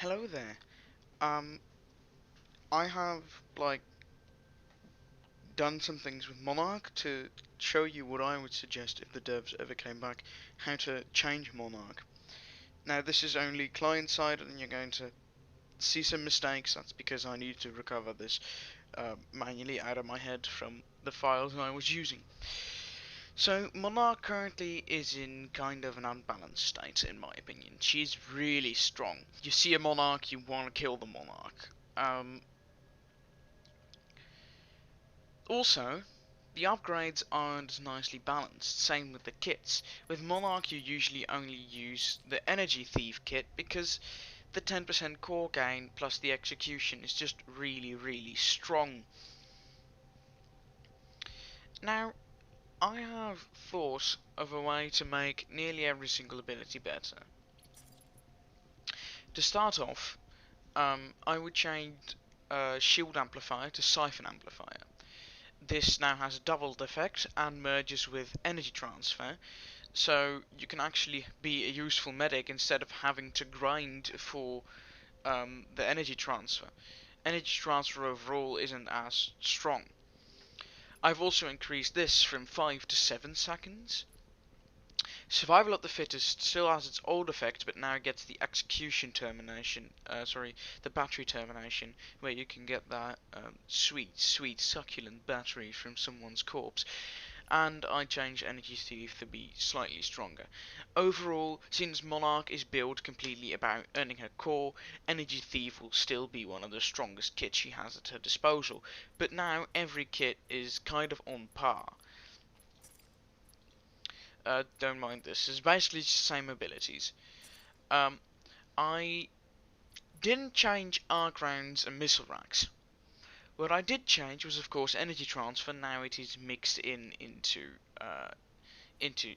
Hello there. Um, I have done some things with Monarch to show you what I would suggest if the devs ever came back, how to change Monarch. Now this is only client side, and you're going to see some mistakes. That's because I need to recover this manually out of my head from the files I was using. So Monarch currently is in kind of an unbalanced state, in my opinion. She's really strong. You see a Monarch, you want to kill the Monarch. Also, the upgrades aren't nicely balanced, same with the kits. With Monarch you usually only use the Energy Thief kit because the 10% core gain plus the execution is just really strong. Now, I have thought of a way to make nearly every single ability better. To start off, I would change Shield Amplifier to Siphon Amplifier. This now has a doubled effect and merges with energy transfer, so you can actually be a useful medic instead of having to grind for the energy transfer. Energy transfer overall isn't as strong. I've also increased this from 5 to 7 seconds. Survival of the Fittest still has its old effect, but now gets the execution termination, the battery termination, where you can get that sweet succulent battery from someone's corpse. And I changed Energy Thief to be slightly stronger. Overall, since Monarch is built completely about earning her core, Energy Thief will still be one of the strongest kits she has at her disposal, but now every kit is kind of on par. Don't mind this. It's basically just the same abilities. I didn't change arc rounds and missile racks. What I did change was, of course, energy transfer. Now it is mixed into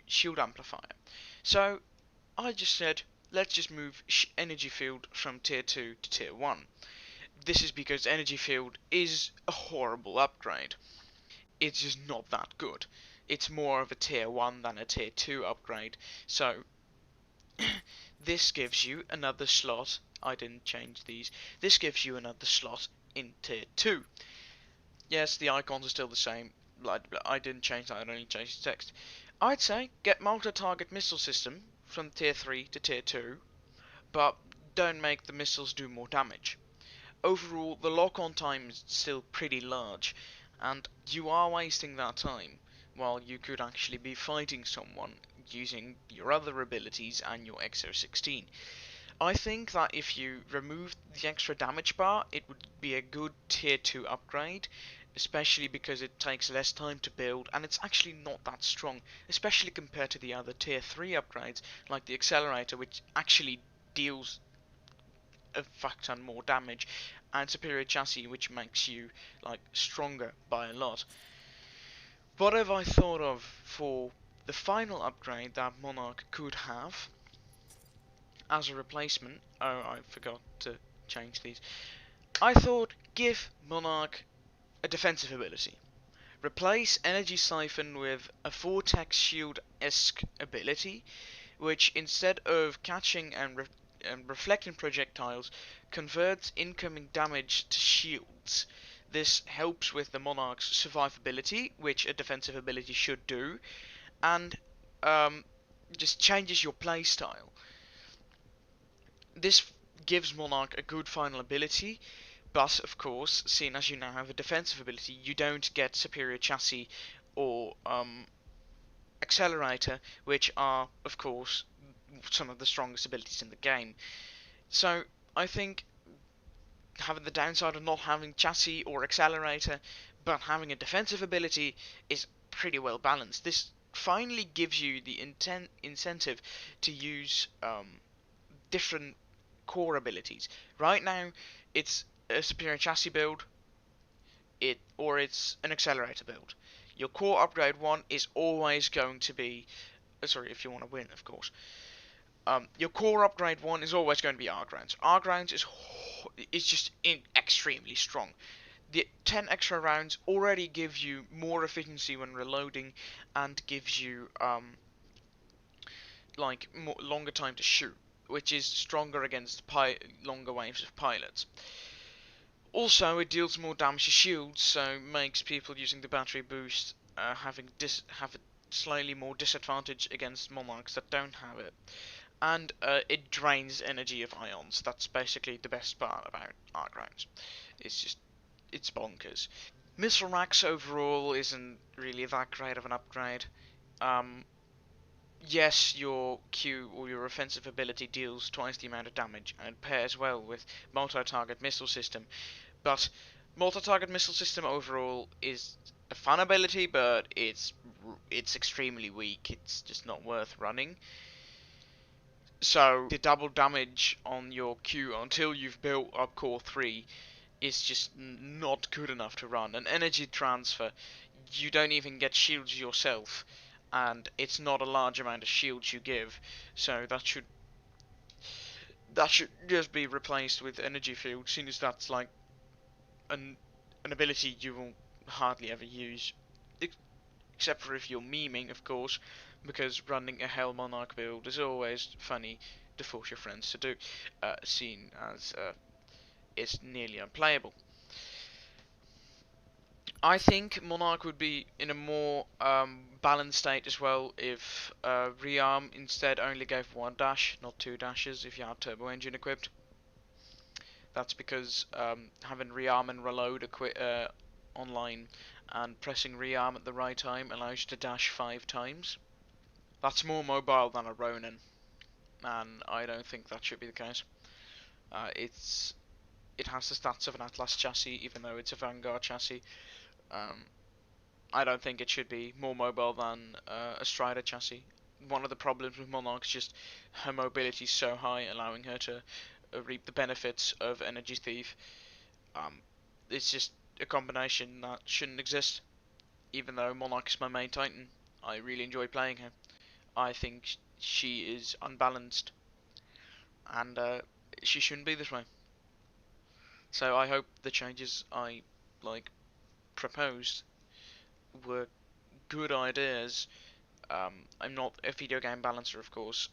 shield amplifier. So I just said, let's just move energy field from tier 2 to tier 1. This is because energy field is a horrible upgrade. It's just not that good. It's more of a tier 1 than a tier 2 upgrade. So this gives you another slot. I didn't change these. This gives you another slot in tier 2. Yes, the icons are still the same. I didn't change that, I only changed the text. I'd say get multi-target missile system from tier 3 to tier 2, but don't make the missiles do more damage. Overall, the lock-on time is still pretty large, and you are wasting that time, while you could actually be fighting someone using your other abilities and your XO16. I think that if you remove the extra damage bar, it would be a good tier 2 upgrade, especially because it takes less time to build and it's actually not that strong, especially compared to the other tier 3 upgrades like the accelerator, which actually deals a fuck ton more damage, and superior chassis, which makes you stronger by a lot. What have I thought of for the final upgrade that Monarch could have as a replacement? Oh, I forgot to change these. I thought give Monarch a defensive ability. Replace Energy Siphon with a Vortex Shield-esque ability, which instead of catching and reflecting projectiles, converts incoming damage to shields. This helps with the Monarch's survivability, which a defensive ability should do, and just changes your playstyle. This gives Monarch a good final ability, but of course, seeing as you now have a defensive ability, you don't get superior chassis or accelerator, which are, of course, some of the strongest abilities in the game. So I think having the downside of not having chassis or accelerator, but having a defensive ability is pretty well balanced. This finally gives you the incentive to use different core abilities. Right now, it's a superior chassis build, or it's an accelerator build. Your core upgrade one is always going to be, sorry, if you want to win, of course. Your core upgrade one is always going to be arc rounds. Arc rounds is just extremely strong. The 10 extra rounds already gives you more efficiency when reloading, and gives you longer time to shoot. which is stronger against longer waves of pilots. Also, it deals more damage to shields, so makes people using the battery boost have a slightly more disadvantage against monarchs that don't have it. And it drains energy of ions. That's basically the best part about arc rounds. It's bonkers. Missile racks overall isn't really that great of an upgrade. Um, yes, your Q or your offensive ability deals twice the amount of damage and pairs well with multi-target missile system, but multi-target missile system overall is a fun ability, but it's extremely weak. It's just not worth running. So the double damage on your Q until you've built up core 3 is just not good enough to run. An energy transfer, you don't even get shields yourself, and it's not a large amount of shields you give, so that should just be replaced with energy field, seeing as that's like an ability you will hardly ever use, except for if you're memeing, of course, because running a Hell Monarch build is always funny to force your friends to do, seen as it's nearly unplayable. I think Monarch would be in a more balanced state as well if rearm instead only gave one dash, not two dashes if you had turbo engine equipped. That's because having rearm and reload online and pressing rearm at the right time allows you to dash 5 times. That's more mobile than a Ronin, and I don't think that should be the case. It has the stats of an Atlas chassis, even though it's a Vanguard chassis. Um, I don't think it should be more mobile than a Strider chassis. One of the problems with Monarch is just her mobility is so high, allowing her to reap the benefits of Energy Thief. It's just a combination that shouldn't exist. Even though Monarch is my main Titan, I really enjoy playing her. I think she is unbalanced, and she shouldn't be this way. So I hope the changes I proposed were good ideas. I'm not a video game balancer, of course.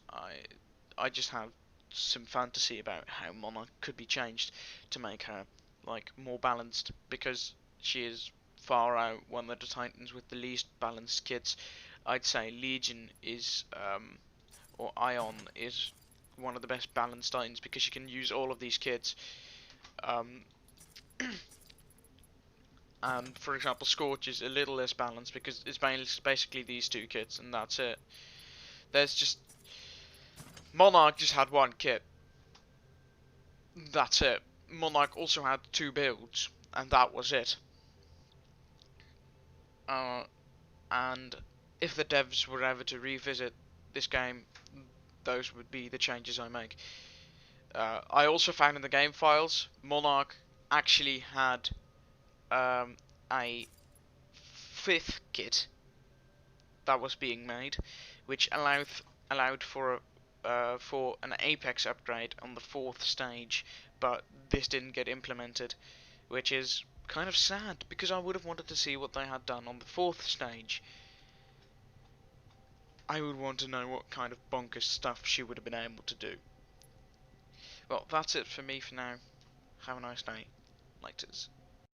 I just have some fantasy about how Monarch could be changed to make her more balanced, because she is far out one of the Titans with the least balanced kits. I'd say Legion is or Ion is one of the best balanced Titans because you can use all of these kits. Um, and for example, Scorch is a little less balanced because it's basically these two kits and that's it. There's just Monarch just had one kit. That's it. Monarch also had 2 builds, and that was it. And if the devs were ever to revisit this game, those would be the changes I make. I also found in the game files, Monarch actually had a 5th kit that was being made, which allowed for an Apex upgrade on the 4th stage, but this didn't get implemented, which is kind of sad because I would have wanted to see what they had done on the 4th stage. I would want to know what kind of bonkers stuff she would have been able to do. Well, that's it for me for now. Have a nice day. Laters.